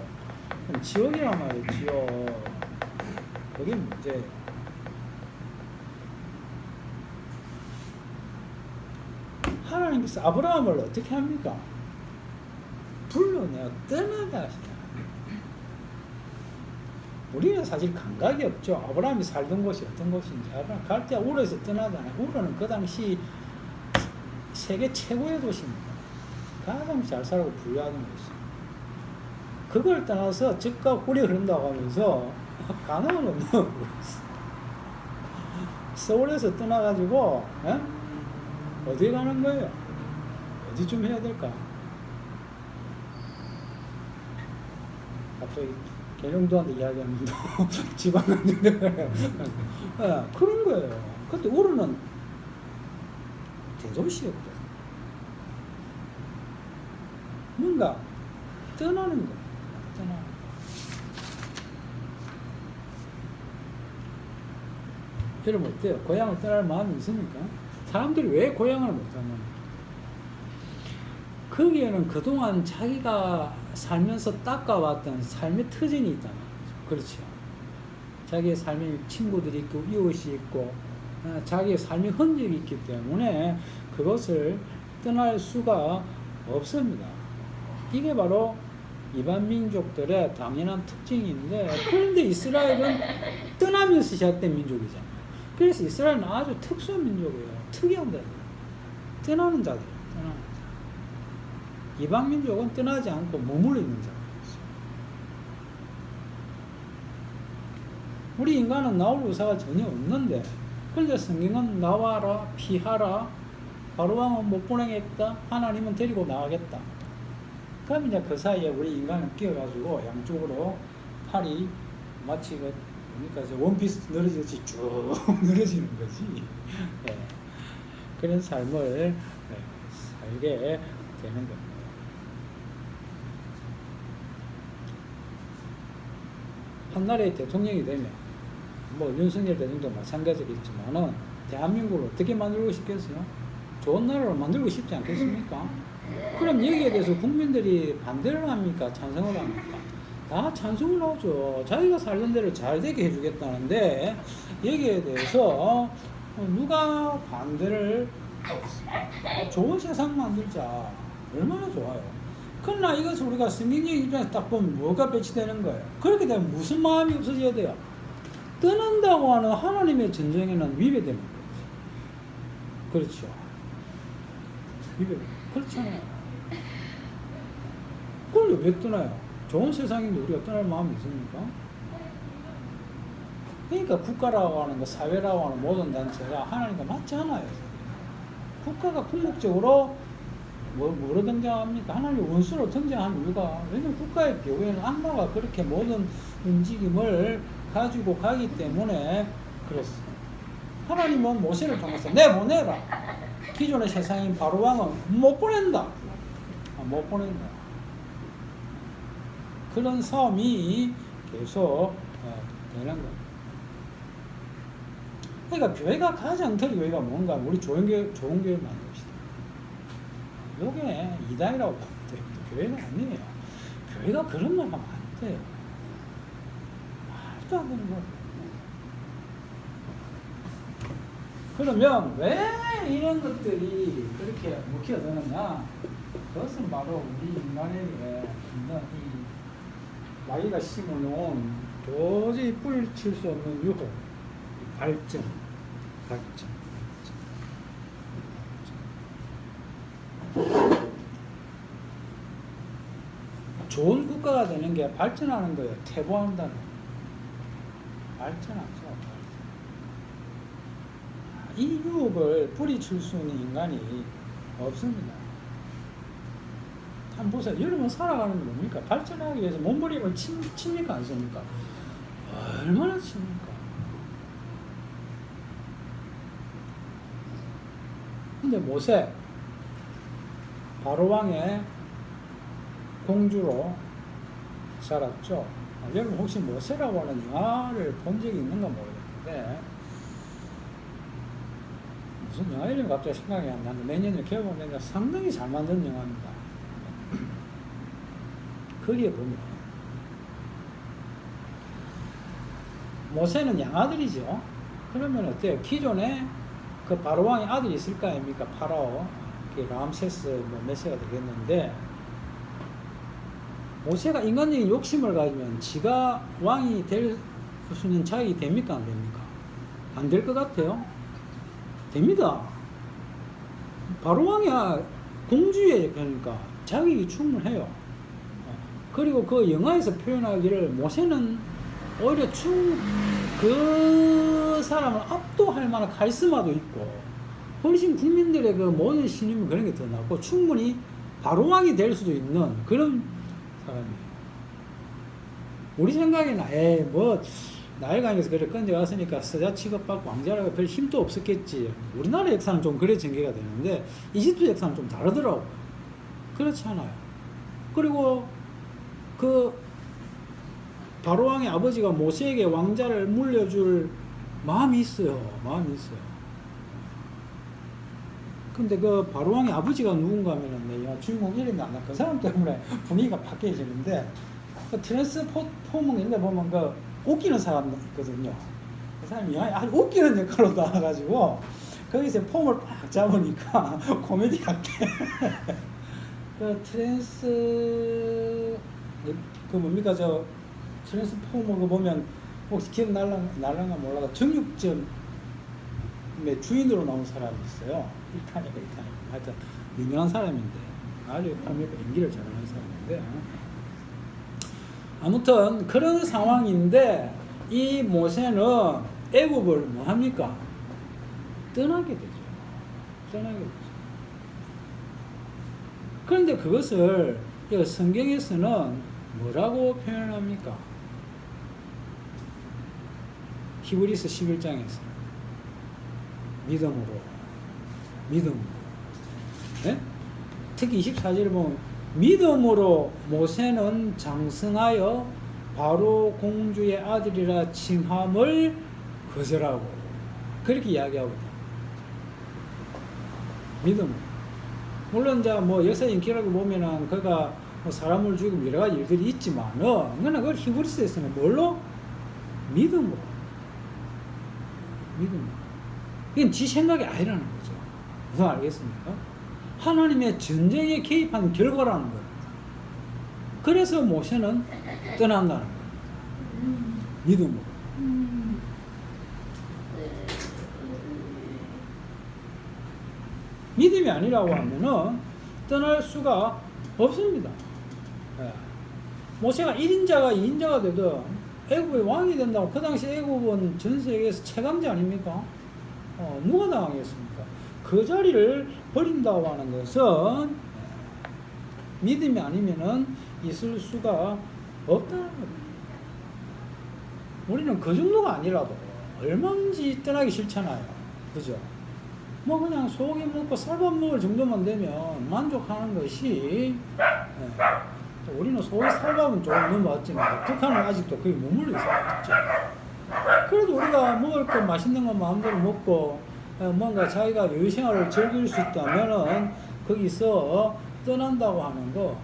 지옥이란 말이에요. 지옥. 그게 문제예요. 하나님께서 아브라함을 어떻게 합니까? 불러내어 떠나게 하시다. 우리는 사실 감각이 없죠. 아브라함이 살던 곳이 어떤 곳인지. 아브라함 갈대 우르에서 떠나잖아요. 우르는 그 당시 세계 최고의 도시입니다. 가장 잘 살고 부유하던 곳이죠. 그걸 떠나서 즉각 꿀이 흐른다고 하면서 가능은 없는 거였어. 서울에서 떠나가지고 어디 가는 거예요? 어디쯤 해야 될까? 갑자기 개령도한테 이야기하는데 지방 갔는데 그런 거예요. 그때 우르는 대도시였거든. 뭔가 떠나는 거예요. 떠나는 거. 여러분 어때요? 고향을 떠날 마음이 있습니까? 사람들이 왜 고향을 못하냐? 거기에는 그동안 자기가 살면서 닦아왔던 삶의 터전이 있단 말이죠. 그렇죠. 자기의 삶의 친구들이 있고 이웃이 있고 자기의 삶의 흔적이 있기 때문에 그것을 떠날 수가 없습니다. 이게 바로 이방 민족들의 당연한 특징인데, 그런데 이스라엘은 떠나면서 시작된 민족이잖아요. 그래서 이스라엘은 아주 특수한 민족이에요. 특이한 자들. 떠나는 자들. 떠나는 자들. 이방 민족은 떠나지 않고 머물러 있는 자들이죠. 우리 인간은 나올 의사가 전혀 없는데, 그런데 성경은 나와라, 피하라, 바로왕은 못 보내겠다, 하나님은 데리고 나가겠다. 그럼 이제 그 사이에 우리 인간은 끼어가지고 양쪽으로 팔이 마치 그러니까 원피스 늘어지듯이 쭉 늘어지는 거지. 예. 그런 삶을 살게 되는 겁니다. 한 나라의 대통령이 되면 뭐 윤석열 대통령도 마찬가지겠지만은 대한민국을 어떻게 만들고 싶겠어요? 좋은 나라로 만들고 싶지 않겠습니까? 그럼 여기에 대해서 국민들이 반대를 합니까? 찬성을 합니까? 다 찬성을 하죠. 자기가 살던 데를 잘 되게 해주겠다는데 여기에 대해서 누가 반대를 좋은 세상 만들자. 얼마나 좋아요. 그러나 이것을 우리가 성경적 입장에서 딱 보면 뭐가 배치되는 거예요? 그렇게 되면 무슨 마음이 없어져야 돼요? 떠난다고 하는 하나님의 전쟁에는 위배되는 거죠. 그렇죠. 위배. 그렇잖아요. 그걸 왜 떠나요? 좋은 세상인데 우리가 떠날 마음이 있습니까? 그러니까 국가라고 하는 거, 사회라고 하는 모든 단체가 하나님과 맞지 않아요. 국가가 궁극적으로 뭐로 등장합니까? 하나님의 원수로 등장하는 이유가, 왜냐면 국가의 교회는 악마가 그렇게 모든 움직임을 가지고 가기 때문에 그렇습니다. 하나님은 모세를 통해서 내보내라. 기존의 세상인 바로왕은 못 보낸다. 못 보낸다. 그런 싸움이 계속 되는 겁니다. 그러니까 교회가 가장 될 교회가 뭔가, 우리 좋은 교회 만듭시다. 이게 이단이라고 보면 돼요. 교회가 아니에요. 교회가 그런 말 하면 안 돼요. 말도 안 되는 거예요. 그러면 왜 이런 것들이 그렇게 먹혀드느냐? 그것은 바로 우리 인간에게 있는 이 마귀가 심어놓은 도저히 뿌리칠 수 없는 유혹, 발전. 좋은 국가가 되는 게 발전하는 거예요. 퇴보한다는. 발전하죠. 이 유혹을 뿌리칠 수 있는 인간이 없습니다. 한번 보세요. 여러분 살아가는 게 뭡니까? 발전하기 위해서 몸부림을 칩니까? 안 씁니까? 얼마나 칩니까? 근데 모세, 바로왕의 공주로 살았죠. 여러분 혹시 모세라고 하는 영화를 본 적이 있는가 모르겠는데, 무슨 영화 이름이 갑자기 생각이 안 나는데 몇 년에 개봉했는데 상당히 잘 만든 영화입니다. 거기에 보면 모세는 양아들이죠. 그러면 어때요? 기존에 그 바로왕의 아들이 있을 거 아닙니까? 파라오. 람세스 뭐 몇 세가 되겠는데, 모세가 인간적인 욕심을 가지면 지가 왕이 될 수 있는 자격이 됩니까 안 됩니까? 안 될 것 같아요. 됩니다. 바로 왕이야 공주의 그러니까 자격이 충분해요. 그리고 그 영화에서 표현하기를 모세는 오히려 그 사람을 압도할 만한 카리스마도 있고 훨씬 국민들의 그 모든 신임이 그런 게 더 낫고 충분히 바로 왕이 될 수도 있는 그런 사람이에요. 우리 생각에는 뭐 나일강에서 그래 건져왔으니까 서자 취급받고 왕자라고 별 힘도 없었겠지. 우리나라 역사는 좀 그래 전개가 되는데 이집트 역사는 좀 다르더라고요. 그렇지 않아요. 그리고 그 바로왕의 아버지가 모세에게 왕자를 물려줄 마음이 있어요. 마음이 있어요. 근데 그 바로왕의 아버지가 누군가 하면은 내 주인공 이름이 안 나. 그 사람 때문에 분위기가 바뀌어지는데 그 트랜스포머인데 보면 그 웃기는 사람 있거든요. 그 사람이 아주 웃기는 역할로 나와가지고 거기서 폼을 딱 잡으니까 코미디 같아. 그 그 뭡니까 저 트랜스포머 그 보면 혹시 기억날랑가 몰라가 정육점의 주인으로 나온 사람이 있어요. 일탄이가 하여튼 유명한 사람인데 아주 코미디 연기를 잘하는 사람인데 아무튼 그런 상황인데 이 모세는 애굽을 뭐 합니까? 떠나게 되죠. 떠나게 되죠. 그런데 그것을 성경에서는 뭐라고 표현합니까? 히브리서 11장에서 믿음으로 네? 특히 24절에 보면 믿음으로 모세는 장성하여 바로 공주의 아들이라 칭함을 거절하고 그렇게 이야기하거든요. 믿음. 물론 이제 뭐 역사적인 기록을 보면은 그가 뭐 사람을 죽이고 여러 가지 일들이 있지만은 그러나 그걸 히브리서에서는 뭘로? 믿음으로. 이건 지 생각이 아니라는 거죠. 무슨 알겠습니까? 하나님의 전쟁에 개입한 결과라는 거예요. 그래서 모세는 떠난다는 거예요. 믿음으로. 믿음이 아니라고 하면은 떠날 수가 없습니다. 예. 모세가 1인자가 2인자가 되든 애굽의 왕이 된다고 그 당시 애굽은 전 세계에서 최강자 아닙니까? 누가 당하겠습니까? 그 자리를 버린다고 하는 것은 믿음이 아니면은 있을 수가 없다는 겁니다. 우리는 그 정도가 아니라도 얼마든지 떠나기 싫잖아요. 그죠? 뭐 그냥 소고기 먹고 쌀밥 먹을 정도만 되면 만족하는 것이 우리는 소고기 쌀밥은 조금 넘어왔지만 북한은 아직도 거의 머물러 있었죠. 그래도 우리가 먹을 거 맛있는 거 마음대로 먹고 뭔가 자기가 여유생활을 즐길 수 있다면은 거기서 떠난다고 하는 거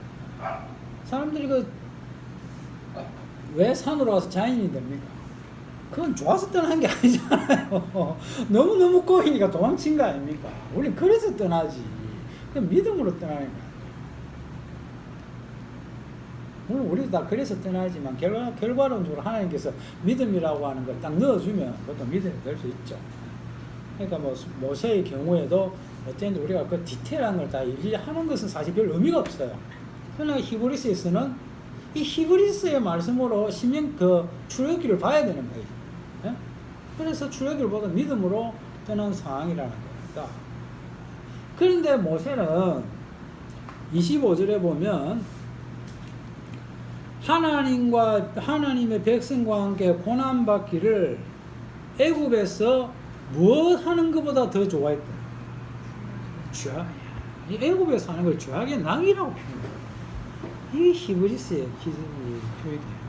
사람들이 왜 산으로 가서 자연인이 됩니까? 그건 좋아서 떠난 게 아니잖아요. 너무너무 꼬이니까 도망친 거 아닙니까? 우리는 그래서 떠나지. 그럼 믿음으로 떠나는 거야. 물론 우리도 다 그래서 떠나지만 결과론적으로 하나님께서 믿음이라고 하는 걸 딱 넣어주면 그것도 믿음이 될 수 있죠. 그러니까 뭐 모세의 경우에도 어쨌든 우리가 그 디테일한 걸 다 일일이 하는 것은 사실 별 의미가 없어요. 그러나 히브리서에서는 이 히브리서의 말씀으로 출애굽기를 봐야 되는 거예요. 예? 그래서 출애굽기를 보다 믿음으로 떠난 상황이라는 겁니다. 그런데 모세는 25절에 보면 하나님의 백성과 함께 고난받기를 애굽에서 무엇 하는 것보다 더 좋아했다. 이 애굽에서 하는 걸 죄악의 낙이라고 표현해요. 이게 히브리스의 표현이에요.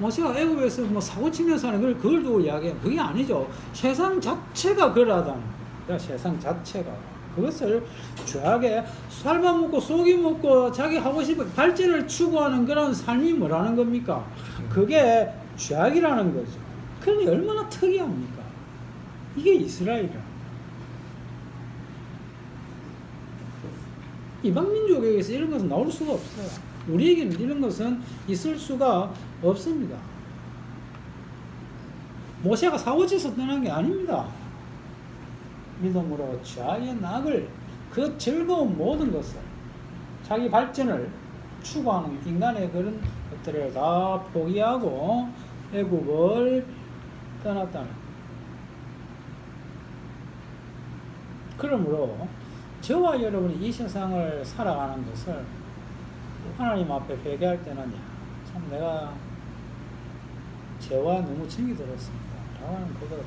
모세가 애굽에서 뭐 사고 치면서 하는 걸 그걸 두고 이야기해요. 그게 아니죠. 세상 자체가 그러다는 거예요. 세상 자체가. 그것을 죄악에 쌀밥 먹고 소고기 먹고 자기 하고 싶은 발전을 추구하는 그런 삶이 뭐라는 겁니까? 그게 죄악이라는 거죠. 그러니 얼마나 특이합니까? 이게 이스라엘이라. 이방 민족에게서 이런 것은 나올 수가 없어요. 우리에게는 이런 것은 있을 수가 없습니다. 모세가 사고치에서 떠난 게 아닙니다. 믿음으로 자기의 낙을, 그 즐거운 모든 것을, 자기 발전을 추구하는 인간의 그런 것들을 다 포기하고 애굽을 떠났다는. 그러므로 저와 여러분이 이 세상을 살아가는 것을 하나님 앞에 회개할 때는 참 내가 죄와 너무 정이 들었습니다 라고 하는 그거를,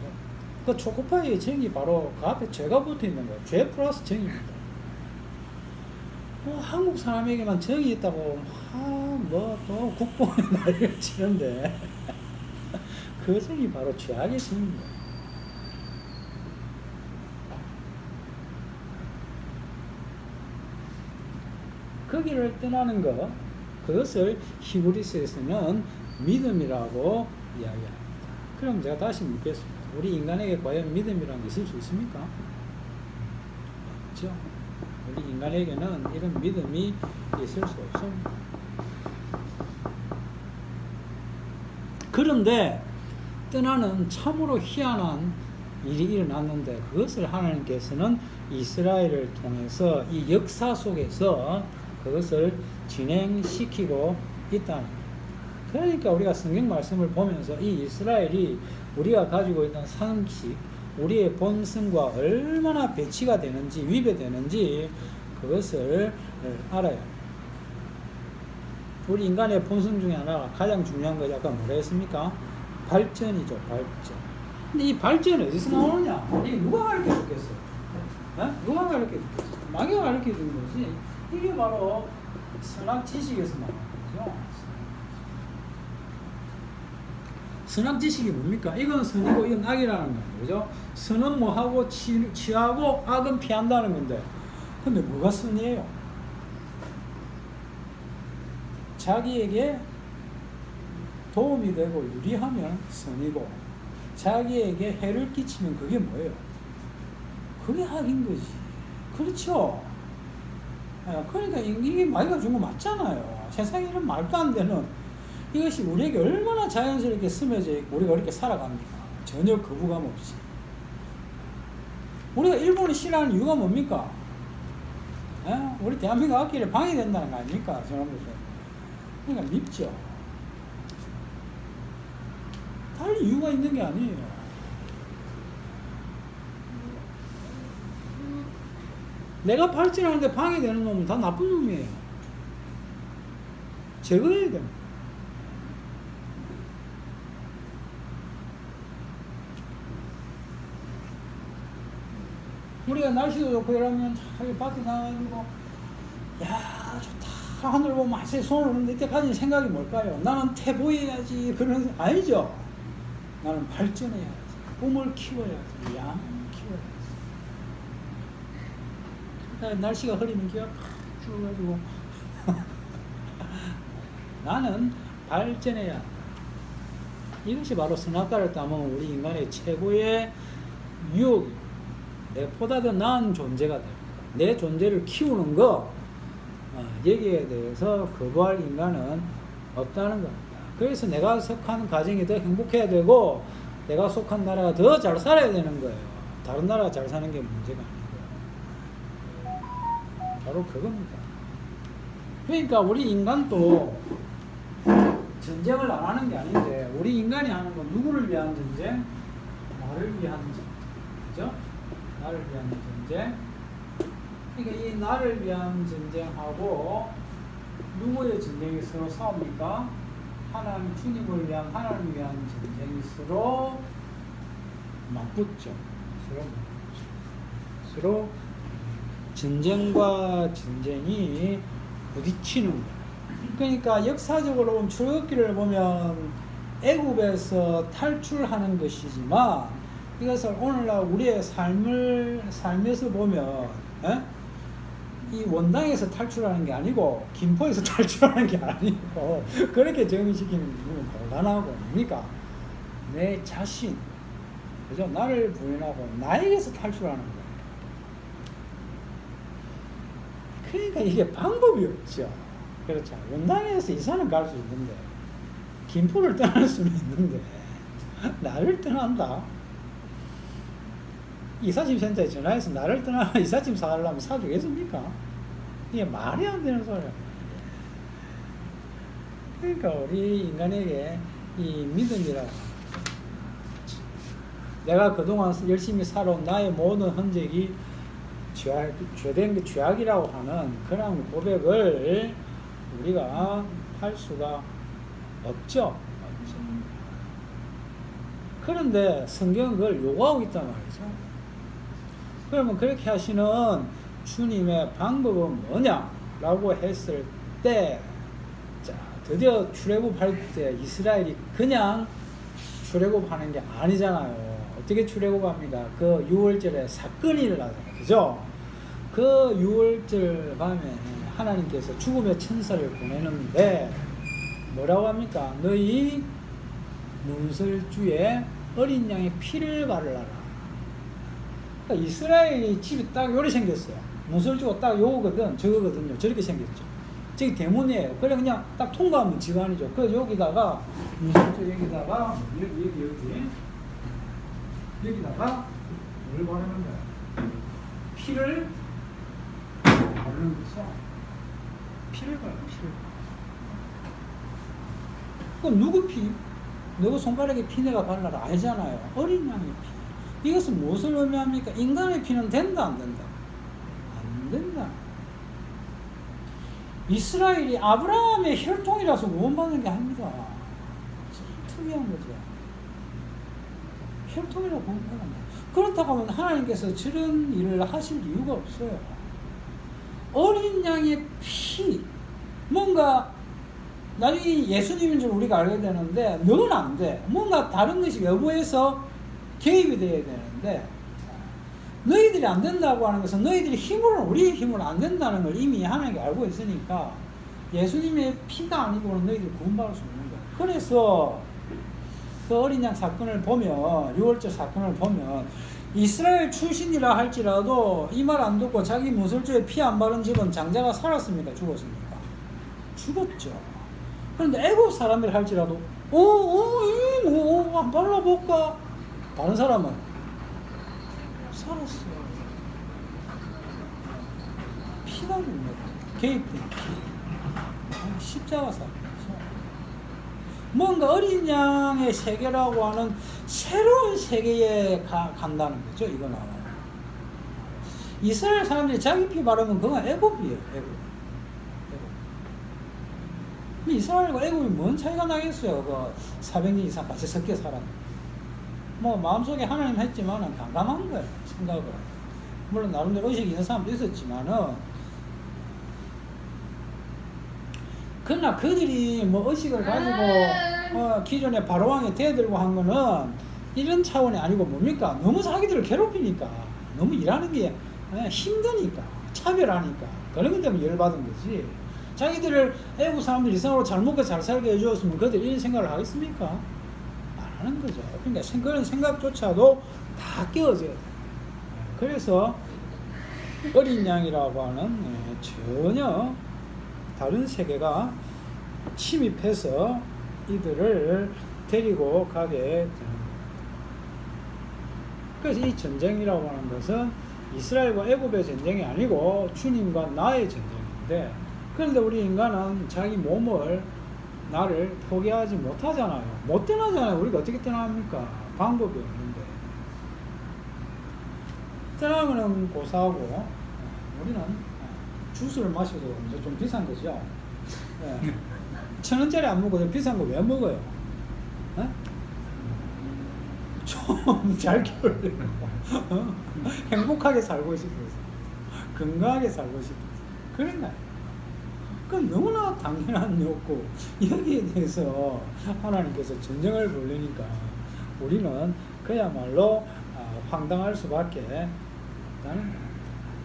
그 초코파이의 정이 바로 그 앞에 죄가 붙어 있는 거예요. 죄 플러스 정입니다. 한국 사람에게만 정이 있다고 뭐 또 국뽕에 난리를 치는데 그 정이 바로 죄악의 정입니다. 그 길을 떠나는 것, 그것을 히브리서에서는 믿음이라고 이야기합니다. 그럼 제가 다시 묻겠습니다. 우리 인간에게 과연 믿음이라는 게 있을 수 있습니까? 없죠. 우리 인간에게는 이런 믿음이 있을 수 없습니다. 그런데 떠나는 참으로 희한한 일이 일어났는데 그것을 하나님께서는 이스라엘을 통해서 이 역사 속에서 그것을 진행시키고 있다는 거예요. 그러니까 우리가 성경 말씀을 보면서 이 이스라엘이 우리가 가지고 있는 상식, 우리의 본성과 얼마나 배치가 되는지, 위배되는지 그것을 알아요. 우리 인간의 본성 중에 하나가 가장 중요한 거 아까 뭐라 했습니까? 발전이죠, 발전. 근데 이 발전이 어디서 나오느냐? 이게 누가 가르쳐 줬겠어요? 누가 가르쳐 줬겠어요? 마귀가 가르쳐 준 거지. 이게 바로 선악 지식에서 나오는 거죠. 선악 지식이 뭡니까? 이건 선이고 이건 악이라는 거예요. 그죠? 선은 뭐하고 취하고 악은 피한다는 건데. 근데 뭐가 선이에요? 자기에게 도움이 되고 유리하면 선이고 자기에게 해를 끼치면 그게 뭐예요? 그게 악인 거지. 그렇죠? 그러니까 이게 마귀가 준 거 맞잖아요. 세상에 이런 말도 안 되는 이것이 우리에게 얼마나 자연스럽게 스며져 있고 우리가 이렇게 살아갑니까? 전혀 거부감 없이. 우리가 일본을 싫어하는 이유가 뭡니까? 우리 대한민국 악기를 방해된다는 거 아닙니까? 저놈들. 그러니까 밉죠. 달리 이유가 있는 게 아니에요. 내가 발전하는데 방해되는 놈은 다 나쁜 놈이에요. 제거해야 됩니다. 우리가 날씨도 좋고 이러면 밖에 나가지고 야 좋다 하늘 보면 마치 손을 흔들 때까지 생각이 뭘까요? 나는 태보해야지 그런 아니죠. 나는 발전해야지, 꿈을 키워야지, 양 키워야지. 날씨가 흐리면 기가 팍 죽어가지고 나는 발전해야 한다. 이것이 바로 선악과를 따먹은 우리 인간의 최고의 유혹입니다. 내보다 더 나은 존재가 됩니다. 내 존재를 키우는 거 여기에 대해서 거부할 인간은 없다는 겁니다. 그래서 내가 속한 가정이 더 행복해야 되고 내가 속한 나라가 더 잘 살아야 되는 거예요. 다른 나라가 잘 사는 게 문제가 아니고 바로 그겁니다. 그러니까 우리 인간도 전쟁을 안 하는 게 아닌데 우리 인간이 하는 건 누구를 위한 전쟁? 나를 위한 전쟁. 그죠? 나를 위한 전쟁. 그러니까 이 나를 위한 전쟁하고 누구의 전쟁이 서로 싸웁니까? 하나님 주님을 위한 하나님을 위한 전쟁이 서로 맞붙죠. 서로 전쟁과 전쟁이 부딪히는 거예요. 그러니까 역사적으로 보면 출애굽기를 보면 애굽에서 탈출하는 것이지만 이것을 오늘날 우리의 삶에서 보면 이 원당에서 탈출하는 게 아니고 김포에서 탈출하는 게 아니고 그렇게 정의시키는 부분은 곤란하고 뭡니까? 내 자신, 그죠? 나를 부인하고 나에게서 탈출하는 거예요. 그러니까 이게 방법이 없죠. 그렇죠. 원당에서 이사는 갈 수 있는데 김포를 떠날 수는 있는데 나를 떠난다. 이삿짐 센터에 전화해서 나를 떠나 이삿짐 사달라면 사주겠습니까? 이게 말이 안 되는 소리야. 그러니까 우리 인간에게 이 믿음이라고, 내가 그동안 열심히 살아온 나의 모든 흔적이 죄된 죄악이라고 하는 그런 고백을 우리가 할 수가 없죠. 그런데 성경은 그걸 요구하고 있단 말이죠. 그러면 그렇게 하시는 주님의 방법은 뭐냐라고 했을 때, 자, 드디어 출애굽할 때 이스라엘이 그냥 출애굽하는 게 아니잖아요. 어떻게 출애굽합니까? 그 6월절에 사건이 일어나잖아요. 그죠? 그 6월절 밤에 하나님께서 죽음의 천사를 보내는데 뭐라고 합니까? 너희 문설주에 어린 양의 피를 바르라라. 그러니까 이스라엘이 집이 딱 요래 생겼어요. 문설주가 딱 요거거든, 저거거든요. 저렇게 생겼죠. 저기 대문이에요. 그래 그냥 딱 통과하면 집안이죠. 그래서 여기다가 문설주 여기다가 여기다가 뭘 바르는 거야? 피를 바르는 거죠. 피를 바르는 피를. 그럼 누구 피? 누구 손가락에 피 내가 발라라 알잖아요. 어린 양의 피. 이것은 무엇을 의미합니까? 인간의 피는 된다 안 된다? 안 된다. 이스라엘이 아브라함의 혈통이라서 구원받는 게 아닙니다. 특이한 거죠. 혈통이라고 구원받는다. 그렇다고 하면 하나님께서 저런 일을 하실 이유가 없어요. 어린 양의 피, 뭔가 나중에 예수님인 줄 우리가 알게 되는데 너는 안 돼. 뭔가 다른 것이 외부에서 개입이 돼야 되는데, 너희들이 안 된다고 하는 것은 너희들이 힘으로, 우리의 힘으로 안 된다는 걸 이미 하나님께 알고 있으니까 예수님의 피가 아니고는 너희들이 구원받을 수 없는 거야. 그래서 그 어린 양 사건을 보면, 6월절 사건을 보면 이스라엘 출신이라 할지라도 이 말 안 듣고 자기 문설주에 피 안 바른 집은 장자가 살았습니까? 죽었습니까? 죽었죠. 그런데 애국 사람들 할지라도 안 발라볼까? 다른 사람은 살았어. 피가 뭡니까? 개입된 피. 십자가 사건. 뭔가 어린 양의 세계라고 하는 새로운 세계에 간다는 거죠. 이거 나와요. 이스라엘 사람들이 자기 피 바르면 그건 애굽이에요. 애굽. 이스라엘과 애굽이 뭔 차이가 나겠어요? 그 400년 이상 같이 섞여 살았는데. 뭐 마음속에 하나님 했지만은 감감한 거예요. 생각을. 물론 나름대로 의식이 있는 사람도 있었지만은, 그러나 그들이 뭐 의식을 가지고 기존의 바로왕의 대들고 한 거는 이런 차원이 아니고 뭡니까? 너무 자기들을 괴롭히니까, 너무 일하는 게 힘드니까, 차별하니까, 그런 것 때문에 열받은 거지. 자기들을 애국 사람들 이상으로 잘 먹고 잘 살게 해주었으면 그들이 이런 생각을 하겠습니까? 안 하는 거죠. 그러니까 그런 생각조차도 다 깨어져야 돼요. 그래서 어린 양이라고 하는 전혀 다른 세계가 침입해서 이들을 데리고 가게 되는 거예요. 그래서 이 전쟁이라고 하는 것은 이스라엘과 애굽의 전쟁이 아니고 주님과 나의 전쟁인데, 그런데 우리 인간은 자기 몸을, 나를 포기하지 못하잖아요. 못 떠나잖아요. 우리가 어떻게 떠납니까? 방법이 없는데. 떠나면 고사하고, 우리는 주스를 마셔도 이제 좀 비싼 거죠. 네. 1,000원짜리 안 먹고 비싼 거 왜 먹어요? 네? 좀 잘 키우려고. 행복하게 살고 싶어서. 건강하게 살고 싶어서. 그런 거예요. 그건 너무나 당연한 욕구. 여기에 대해서 하나님께서 전쟁을 벌리니까 우리는 그야말로 황당할 수밖에 없다는 거예요.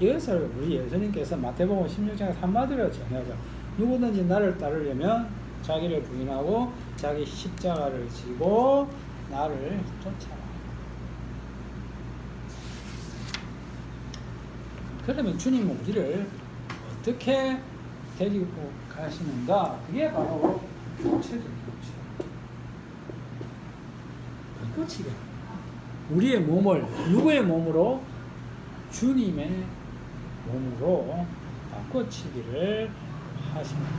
이것을 우리 예수님께서 마태복음 16장에 한마디로 정하죠. 누구든지 나를 따르려면 자기를 부인하고 자기 십자가를 지고 나를 쫓아라. 그러면 주님은 우리를 어떻게 데리고 가시는가? 그게 바로 교체죠, 교체. 바꿔치기. 우리의 몸을 누구의 몸으로? 주님의 몸으로 바꿔치기를 하십니다.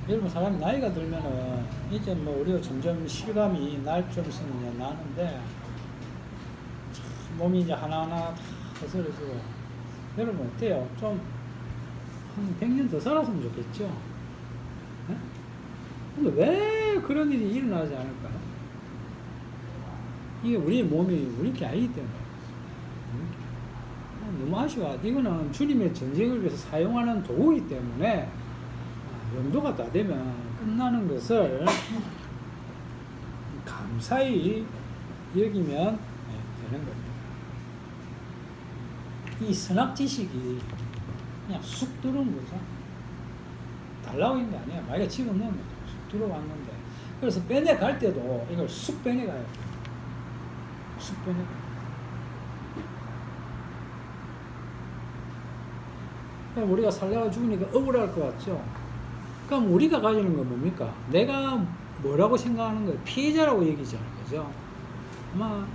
여러분, 사람이 나이가 들면은 이제 뭐 우리가 점점 실감이 날 좀 있으면 나는데 참 몸이 이제 하나하나 다 거스러지고. 여러분 어때요? 좀 한 100년 더 살았으면 좋겠죠? 네? 근데 왜 그런 일이 일어나지 않을까요? 이게 우리 몸이 우리 게 아니기 때문에. 너무 아쉬워. 이거는 주님의 전쟁을 위해서 사용하는 도구이기 때문에 용도가 다 되면 끝나는 것을 감사히 여기면 되는 겁니다. 이 선악 지식이 그냥 쑥 들어온 거죠. 달라고 있는 게 아니야. 만약에 집어넣으면 쑥 들어왔는데. 그래서 빼내갈 때도 이걸 쑥 빼내가요. 쑥 빼내가요. 그럼 우리가 살다가 죽으니까 억울할 것 같죠? 그럼 우리가 가지는 건 뭡니까? 내가 뭐라고 생각하는 거예요? 피해자라고 얘기잖아요. 그죠? 아마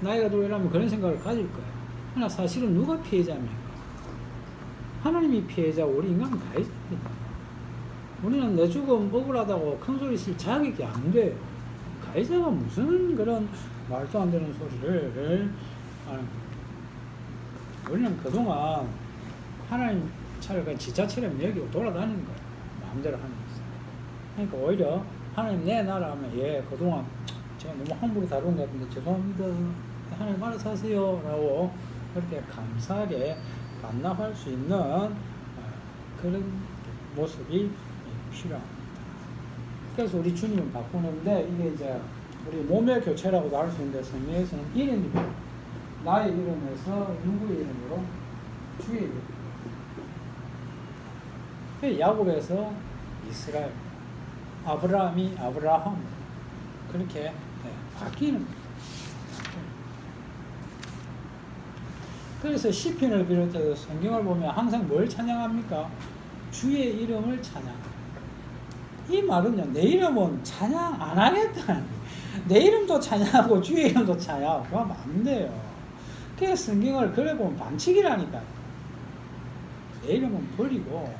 나이가 들어가면 그런 생각을 가질 거예요. 그러나 사실은 누가 피해자입니까? 하나님이 피해자고 우리 인간은 가해자입니다. 우리는 내 죽음 억울하다고 큰 소리 칠 자격이 안 돼요. 가해자가 무슨 그런 말도 안 되는 소리를 하는 거예요. 우리는 그동안 하나님 차를 지자체처럼 여기고 돌아다니는 거예요. 마음대로 하는 거예요. 그러니까 오히려 하나님 내 나라 하면 그동안 제가 너무 함부로 다룬 것 같은데 죄송합니다. 하나님 알아서 하세요. 라고 그렇게 감사하게 반납할 수 있는 그런 모습이 필요합니다. 그래서 우리 주님은 바꾸는데 이게 이제 우리 몸의 교체라고도 할 수 있는데 성경에서는 이름입니다. 나의 이름에서 누구의 이름으로? 주의 이름. 야곱에서 이스라엘, 아브라함이 아브라함 그렇게 바뀌는 거예요. 그래서 시편을 비롯해서 성경을 보면 항상 뭘 찬양합니까? 주의 이름을 찬양합니다. 이 말은요, 내 이름은 찬양 안 하겠다는 거예요. 내 이름도 찬양하고 주의 이름도 찬양하고 그러면 안 돼요. 그래서 성경을 그래 보면 반칙이라니까요. 내 이름은 버리고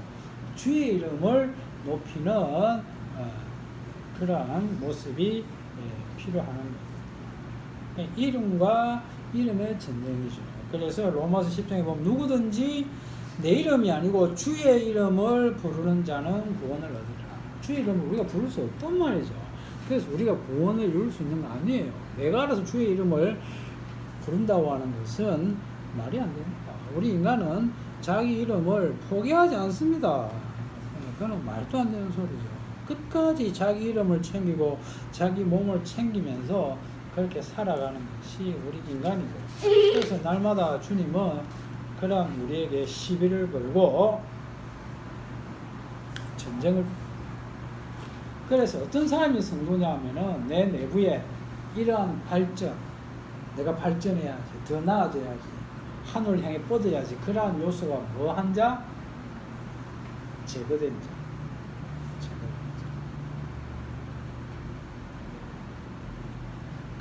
주의 이름을 높이는 그러한 모습이 필요한 거예요. 이름과 이름의 전쟁이죠. 그래서 로마서 10장에 보면 누구든지 내 이름이 아니고 주의 이름을 부르는 자는 구원을 얻으리라. 주의 이름을 우리가 부를 수 없단 말이죠. 그래서 우리가 구원을 이룰 수 있는 거 아니에요. 내가 알아서 주의 이름을 부른다고 하는 것은 말이 안 됩니다. 우리 인간은 자기 이름을 포기하지 않습니다. 그건 말도 안 되는 소리죠. 끝까지 자기 이름을 챙기고 자기 몸을 챙기면서 그렇게 살아가는 것이 우리 인간이고, 그래서 날마다 주님은 그런 우리에게 시비를 걸고 전쟁을, 그래서 어떤 사람이 성도냐 하면은 내 내부에 이러한 발전, 내가 발전해야지, 더 나아져야지, 하늘을 향해 뻗어야지, 그러한 요소가 뭐 한 자? 제거된 자.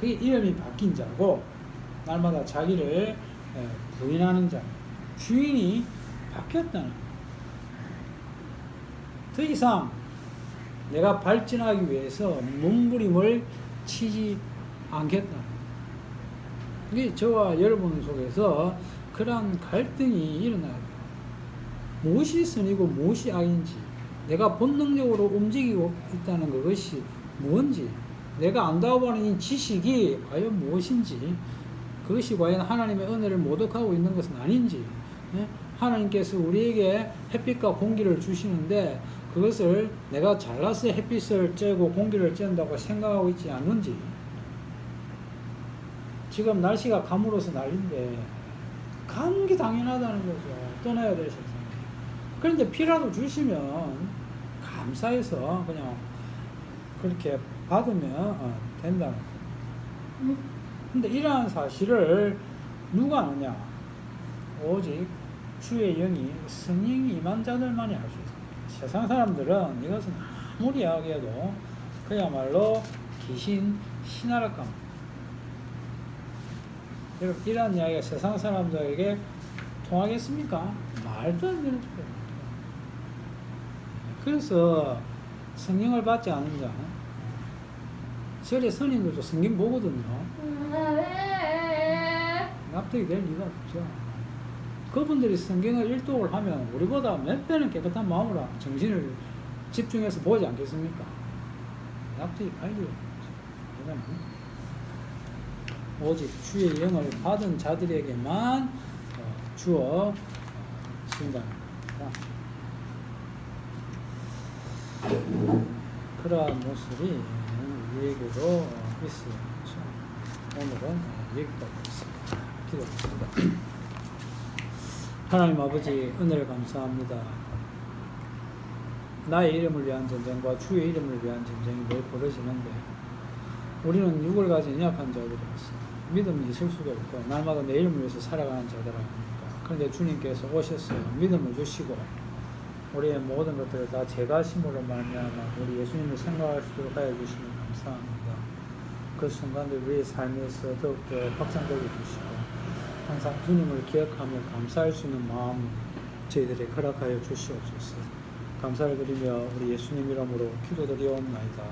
그게 이름이 바뀐 자고, 날마다 자기를 부인하는 자, 주인이 바뀌었다는 거예요. 더 이상 내가 발전하기 위해서 몸부림을 치지 않겠다는 거예요. 그게 저와 여러분 속에서 그러한 갈등이 일어나야 돼요. 무엇이 선이고 무엇이 악인지, 내가 본능적으로 움직이고 있다는 그것이 무엇인지, 내가 안다고 하는 이 지식이 과연 무엇인지, 그것이 과연 하나님의 은혜를 모독하고 있는 것은 아닌지, 하나님께서 우리에게 햇빛과 공기를 주시는데 그것을 내가 잘나서 햇빛을 쬐고 공기를 쬐는다고 생각하고 있지 않는지, 지금 날씨가 가물어서 난리인데 감기 당연하다는 거죠. 떠나야 될 세상에. 그런데 비라도 주시면 감사해서 그냥 그렇게 받으면 된다는 거예요. 근데 이러한 사실을 누가 아느냐? 오직 주의 영이 성령이 임한 자들만이 할 수 있습니다. 세상 사람들은 이것은 아무리 이야기해도 그야말로 귀신 신하락감. 여러분, 이런 이야기가 세상 사람들에게 통하겠습니까? 말도 안 되는 소리입니다. 그래서 성령을 받지 않은 자, 절의 선인들도 성경 보거든요. 납득이 될 리가 없죠. 그분들이 성경을 일독을 하면 우리보다 몇 배는 깨끗한 마음으로 정신을 집중해서 보지 않겠습니까? 납득이 갈 리가 없죠. 이거는 오직 주의 영을 받은 자들에게만 주어 진다는 겁니다. 그러한 모습이 우리에게도 있어요. 오늘은 여기까지 있습니다. 기도하겠습니다. 하나님 아버지, 은혜를 감사합니다. 나의 이름을 위한 전쟁과 주의 이름을 위한 전쟁이 늘 벌어지는데 우리는 육을 가진 연약한 자들이었어. 믿음이 있을 수도 없고 날마다 내 이름을 위해서 살아가는 자들 아닙니까? 그런데 주님께서 오셨어요. 믿음을 주시고 우리의 모든 것들을 다 제가심으로 말미암아 우리 예수님을 생각할 수 있도록 하여 주시니 감사합니다. 그 순간들 우리의 삶에서 더욱더 확장되게 주시고 항상 주님을 기억하며 감사할 수 있는 마음 저희들에게 허락하여 주시옵소서. 감사를 드리며 우리 예수님 이름으로 기도드리옵나이다.